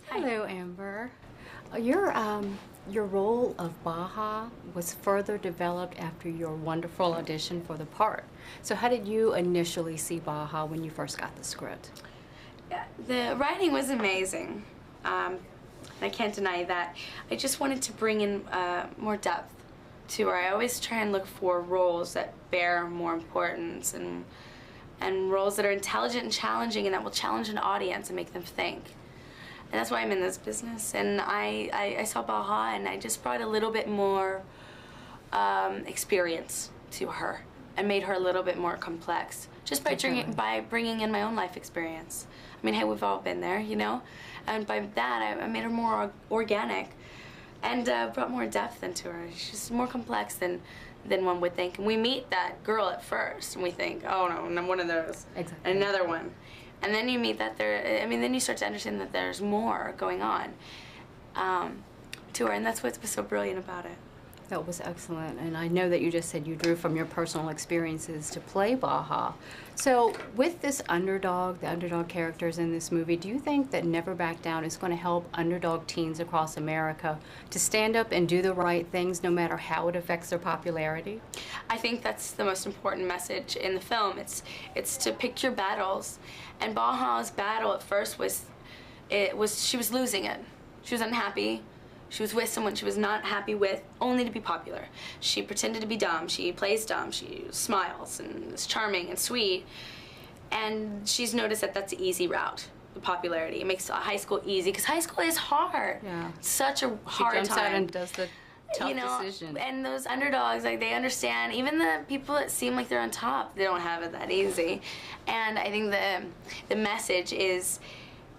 Hello, Amber. Your role of Baja was further developed after your wonderful audition for the part. So how did you initially see Baja when you first got the script? Yeah, the writing was amazing. I can't deny that. I just wanted to bring in more depth to her. I always try and look for roles that bear more importance and roles that are intelligent and challenging and that will challenge an audience and make them think. And that's why I'm in this business. And I saw Baja and I just brought a little bit more experience to her and made her a little bit more complex just by bringing in my own life experience. I mean, hey, we've all been there, you know? And by that, I made her more organic and brought more depth into her. She's more complex than one would think. And we meet that girl at first and we think, oh no, I'm one of those. Exactly. Another one. And then you meet that then you start to understand that there's more going on to her, and that's what's so brilliant about it. That was excellent, and I know that you just said you drew from your personal experiences to play Baja. So with this underdog, the underdog characters in this movie, do you think that Never Back Down is going to help underdog teens across America to stand up and do the right things no matter how it affects their popularity? I think that's the most important message in the film. It's to pick your battles, and Baja's battle at first was she was losing it. She was unhappy. She was with someone she was not happy with, only to be popular. She pretended to be dumb. She plays dumb. She smiles and is charming and sweet. And she's noticed that that's the easy route, the popularity. It makes high school easy, because high school is hard. Yeah. Such a hard time. She jumps out and does the tough decision. And those underdogs, like, they understand. Even the people that seem like they're on top, they don't have it that easy. And I think the message is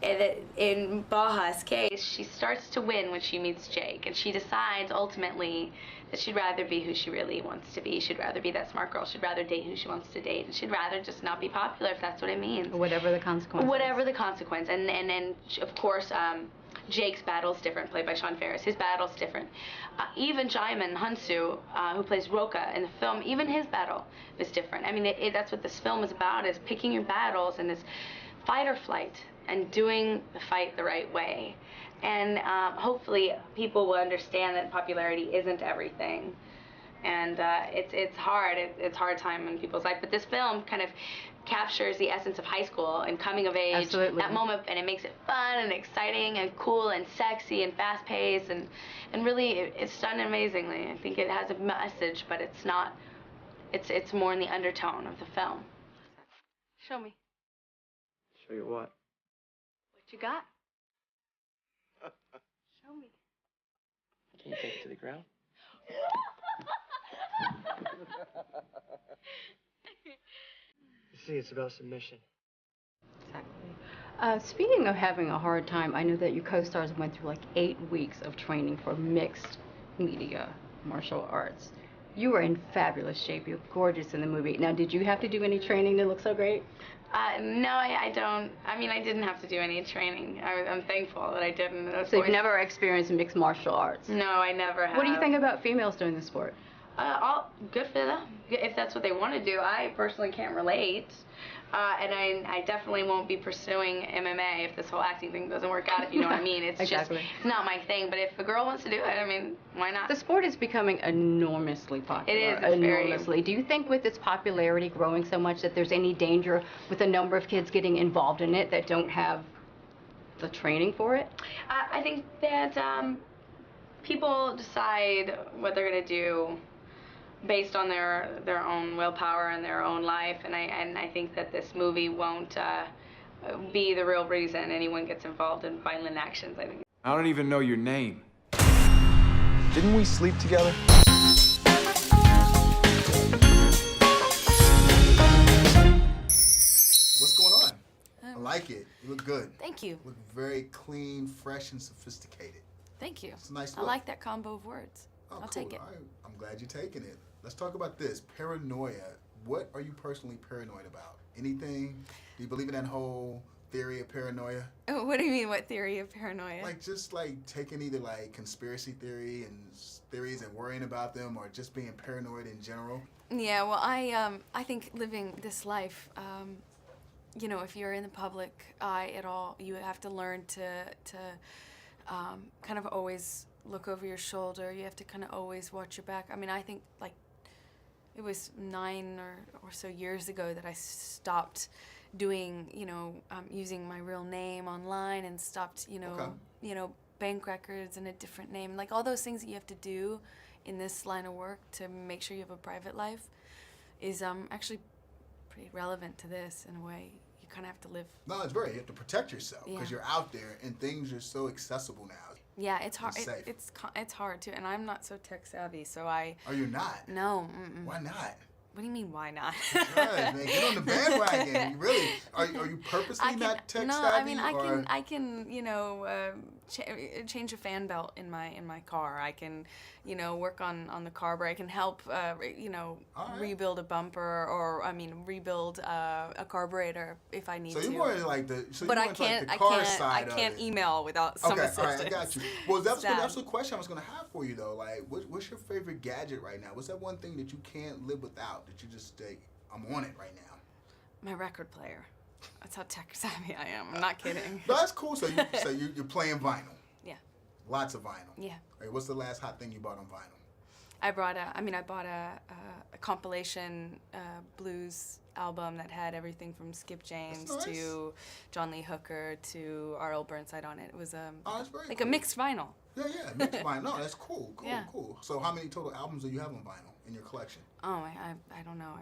that in Baja's case, she starts to win when she meets Jake, and she decides ultimately that she'd rather be who she really wants to be. She'd rather be that smart girl. She'd rather date who she wants to date, and she'd rather just not be popular if that's what it means. Whatever the consequence. Whatever the consequence. And of course, Jake's battle's different, played by Sean Ferris. His battle's different. Even Jaimin Hunsu, who plays Roka in the film, even his battle is different. I mean, that's what this film is about, is picking your battles, and is fight or flight, and doing the fight the right way. And hopefully people will understand that popularity isn't everything. And it's hard. It's a hard time in people's life. But this film kind of captures the essence of high school and coming of age. Absolutely. That moment, and it makes it fun and exciting and cool and sexy and fast-paced, and really it's done amazingly. I think it has a message, but it's not. It's more in the undertone of the film. Show me. Show you what? What you got? Show me. Can you take it to the ground? You see, it's about submission. Exactly. Speaking of having a hard time, I know that your co-stars went through like 8 weeks of training for mixed media martial arts. You were in fabulous shape. You're gorgeous in the movie. Now, did you have to do any training to look so great? No, I don't. I mean, I didn't have to do any training. I'm thankful that I didn't. So you've never experienced mixed martial arts? No, I never have. What do you think about females doing the sport? Good for them, if that's what they want to do. I personally can't relate. And I definitely won't be pursuing MMA if this whole acting thing doesn't work out, if you know what I mean. It's exactly. just not my thing. But if a girl wants to do it, I mean, why not? The sport is becoming enormously popular. It is. It's enormously. Do you think with its popularity growing so much that there's any danger with the number of kids getting involved in it that don't have the training for it? I think that people decide what they're going to do based on their own willpower and their own life, and I think that this movie won't be the real reason anyone gets involved in violent actions. I think. I don't even know your name. Didn't we sleep together? What's going on? I like it. You look good. Thank you. You look very clean, fresh, and sophisticated. Thank you. It's a nice I look. like that combo of words. Oh, I'll cool. take it. All right. I'm glad you're taking it. Let's talk about this. Paranoia. What are you personally paranoid about? Anything? Do you believe in that whole theory of paranoia? Oh, what do you mean, what theory of paranoia? Like, just like taking either like conspiracy theory and theories and worrying about them, or just being paranoid in general? Yeah, well, I think living this life you know, if you're in the public eye at all, you have to learn to kind of always look over your shoulder. You have to kind of always watch your back. I mean, I think like it was 9 or so years ago that I stopped doing, you know, using my real name online and stopped, you know, bank records in a different name. Like all those things that you have to do in this line of work to make sure you have a private life is actually pretty relevant to this in a way. You kind of have to live. No, it's very. You have to protect yourself because you're out there and things are so accessible now. Yeah, it's hard. Safe. It's hard too, and I'm not so tech savvy, so I. Oh, you're not? No. Why not? What do you mean, why not? Because, man, get on the bandwagon. You really are you purposely not tech savvy? No, I mean I can you know change a fan belt in my car. I can you know work on the carburetor. I can help you know rebuild a bumper or rebuild a carburetor if I need to. So you're more like the but I can't email without some assistance. All right, I got you. Well, that's the question I was gonna have for you though. Like, what's your favorite gadget right now? What's that one thing that you can't live without? That you just say, I'm on it right now? My record player. That's how tech savvy I am. I'm not kidding. No, that's cool. So you're playing vinyl. Yeah. Lots of vinyl. Yeah. Right, what's the last hot thing you bought on vinyl? I bought a compilation blues album that had everything from Skip James to John Lee Hooker to R.L. Burnside on it. It was that's very like cool. a mixed vinyl. Yeah, mixed vinyl. No, that's cool. Yeah. Cool. So how many total albums do you have on vinyl in your collection? Oh, I don't know.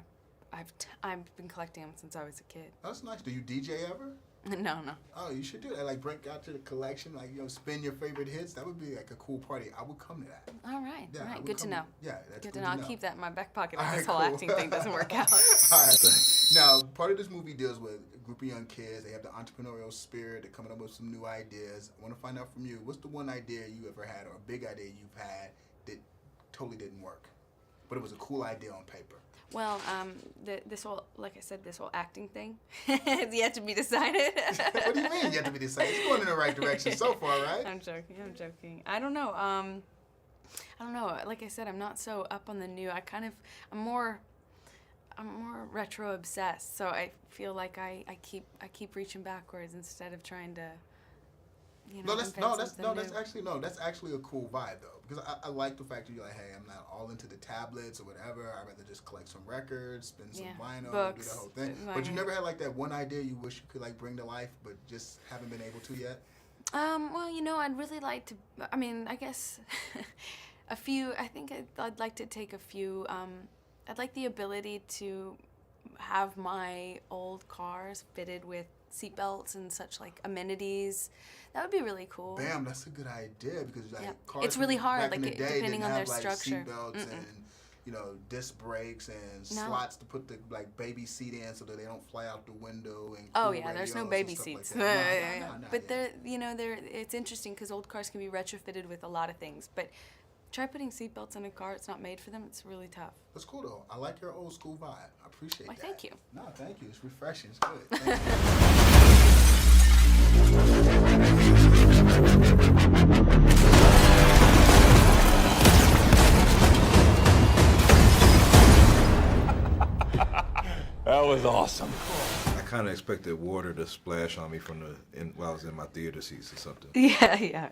I've been collecting them since I was a kid. That's nice. Do you DJ ever? No. Oh, you should do that. Like break out to the collection, like spin your favorite hits. That would be like a cool party. I would come to that. All right. Yeah, all right. Good to know. Yeah, that's good to know. I'll keep that in my back pocket if All this right, whole cool. acting thing doesn't work out. All right. Now, part of this movie deals with a group of young kids. They have the entrepreneurial spirit. They're coming up with some new ideas. I want to find out from you, what's the one idea you ever had or a big idea you've had that totally didn't work, but it was a cool idea on paper? Well, this whole, like I said, this whole acting thing, it's yet to be decided. What do you mean yet to be decided? It's going in the right direction so far, right? I'm joking. I don't know. Like I said, I'm not so up on the new. I'm more retro obsessed. So I feel like I keep reaching backwards instead of trying to. That's actually a cool vibe though, because I like the fact that you're like, hey, I'm not all into the tablets or whatever. I'd rather just collect some records, spin some vinyl, books, do the whole thing. But you never had like that one idea you wish you could like bring to life, but just haven't been able to yet? Well, I'd really like to. I mean, I guess a few. I think I'd like to take a few. I'd like the ability to have my old cars fitted with seatbelts and such like amenities. That would be really cool. Bam, that's a good idea because cars it's really hard. Back in the day, depending on their structure. Seatbelts and disc brakes and slots to put the baby seat in so that they don't fly out the window. And there's no baby seats. No, but it's interesting because old cars can be retrofitted with a lot of things. But try putting seatbelts in a car. It's not made for them. It's really tough. That's cool though. I like your old school vibe. I appreciate that. Thank you. No, thank you. It's refreshing. It's good. Thank you. That was awesome. I kind of expected water to splash on me while I was in my theater seats or something. Yeah.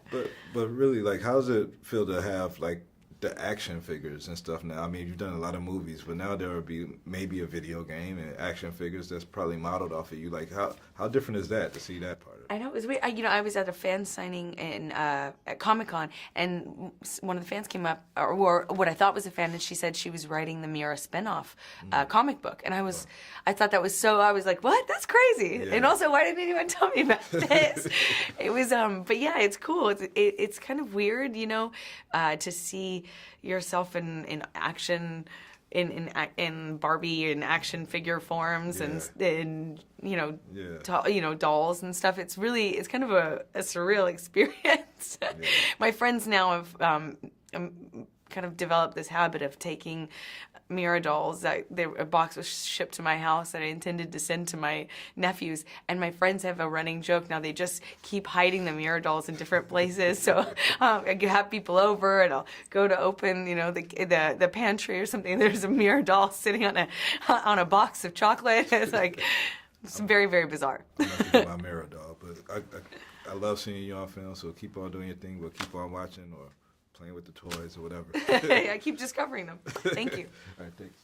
But really, like, how does it feel to have like the action figures and stuff now? I mean, you've done a lot of movies, but now there will be maybe a video game and action figures that's probably modeled off of you. Like, how different is that to see that part of it? I know, it was weird. I was at a fan signing at Comic-Con, and one of the fans came up, or what I thought was a fan, and she said she was writing the Mira spinoff comic book. And I thought that was so, I was like, what? That's crazy. Yeah. And also, why didn't anyone tell me about this? It was, but yeah, it's cool. It's kind of weird, to see yourself in action, in Barbie and action figure forms and dolls and stuff. It's kind of a surreal experience. Yeah. My friends now have kind of developed this habit of taking Mira dolls. A box was shipped to my house that I intended to send to my nephews, and my friends have a running joke now. They just keep hiding the Mira dolls in different places. So I have people over, and I'll go to open, the pantry or something. There's a Mira doll sitting on a box of chocolate. It's like, It's very, very bizarre. I'm not thinking about Mirror Dog, but I love seeing you on film, so keep on doing your thing, but keep on watching or playing with the toys or whatever. I keep discovering them. Thank you. All right, thanks.